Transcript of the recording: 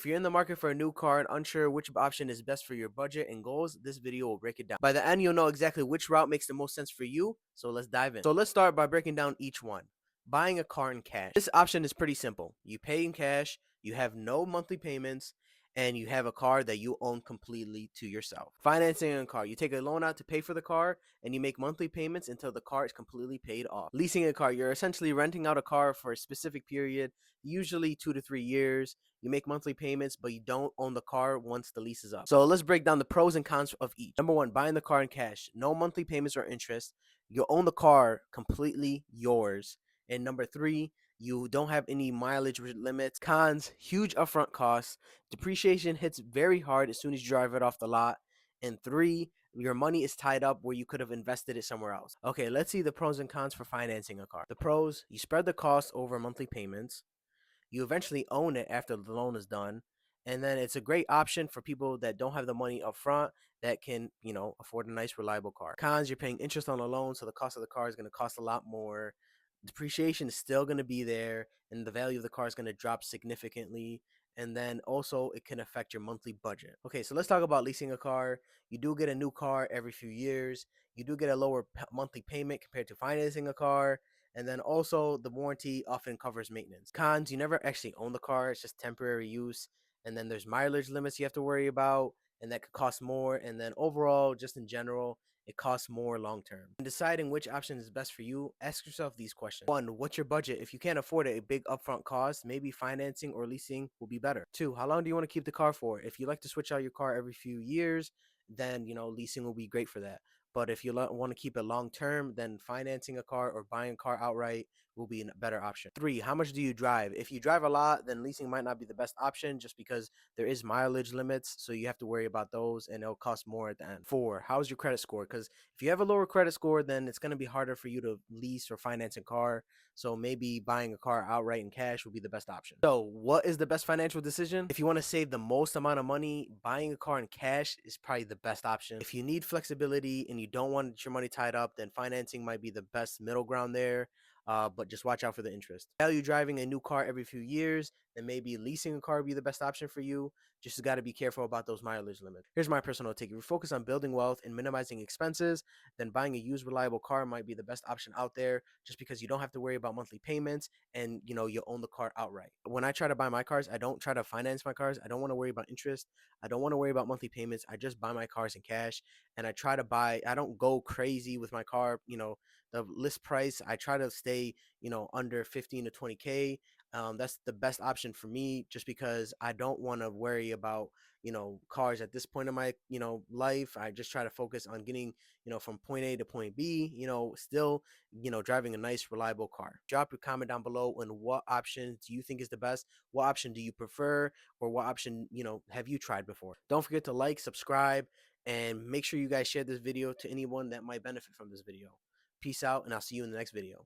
If you're in the market for a new car and unsure which option is best for your budget and goals, this video will break it down. By the end, you'll know exactly which route makes the most sense for you, so let's dive in. So let's start by breaking down each one. Buying a car in cash. This option is pretty simple. You pay in cash, you have no monthly payments, and you have a car that you own completely to yourself. Financing a car. You take a loan out to pay for the car, and you make monthly payments until the car is completely paid off. Leasing a car. You're essentially renting out a car for a specific period, usually 2 to 3 years. You make monthly payments, but you don't own the car once the lease is up. So let's break down the pros and cons of each. Number one, buying the car in cash. No monthly payments or interest. You own the car completely yours. And number three, you don't have any mileage limits. Cons, huge upfront costs. Depreciation hits very hard as soon as you drive it off the lot. And three, your money is tied up where you could have invested it somewhere else. Okay, let's see the pros and cons for financing a car. The pros, you spread the cost over monthly payments. You eventually own it after the loan is done. And then it's a great option for people that don't have the money up front that can, afford a nice, reliable car. Cons, you're paying interest on a loan, so the cost of the car is going to cost a lot more. Depreciation is still going to be there, and the value of the car is going to drop significantly. And then also it can affect your monthly budget. Okay, so let's talk about leasing a car. You do get a new car every few years. You do get a lower monthly payment compared to financing a car. And then also the warranty often covers maintenance. Cons, you never actually own the car. It's just temporary use. And then there's mileage limits you have to worry about, and that could cost more. And then overall, just in general, it costs more long term. In deciding which option is best for you, ask yourself these questions. One, what's your budget? If you can't afford it, a big upfront cost, maybe financing or leasing will be better. Two, how long do you want to keep the car for? If you like to switch out your car every few years, then leasing will be great for that. But if you want to keep it long term, then financing a car or buying a car outright will be a better option. Three, how much do you drive? If you drive a lot, then leasing might not be the best option just because there is mileage limits. So you have to worry about those, and it'll cost more at the end. Four, how's your credit score? Because if you have a lower credit score, then it's going to be harder for you to lease or finance a car. So maybe buying a car outright in cash will be the best option. So what is the best financial decision? If you want to save the most amount of money, buying a car in cash is probably the best option. If you need flexibility and you don't want your money tied up, then financing might be the best middle ground there. But just watch out for the interest. Value driving a new car every few years, then maybe leasing a car would be the best option for you. Just got to be careful about those mileage limits. Here's my personal take. If you focus on building wealth and minimizing expenses, then buying a used reliable car might be the best option out there just because you don't have to worry about monthly payments and you own the car outright. When I try to buy my cars, I don't try to finance my cars. I don't want to worry about interest. I don't want to worry about monthly payments. I just buy my cars in cash, and I don't go crazy with my car, the list price. I try to stay, under 15 to 20K. That's the best option for me just because I don't want to worry about, cars at this point in my, life. I just try to focus on getting, from point A to point B, still, driving a nice, reliable car. Drop your comment down below on what option do you think is the best? What option do you prefer? Or what option, have you tried before? Don't forget to like, subscribe, and make sure you guys share this video to anyone that might benefit from this video. Peace out, and I'll see you in the next video.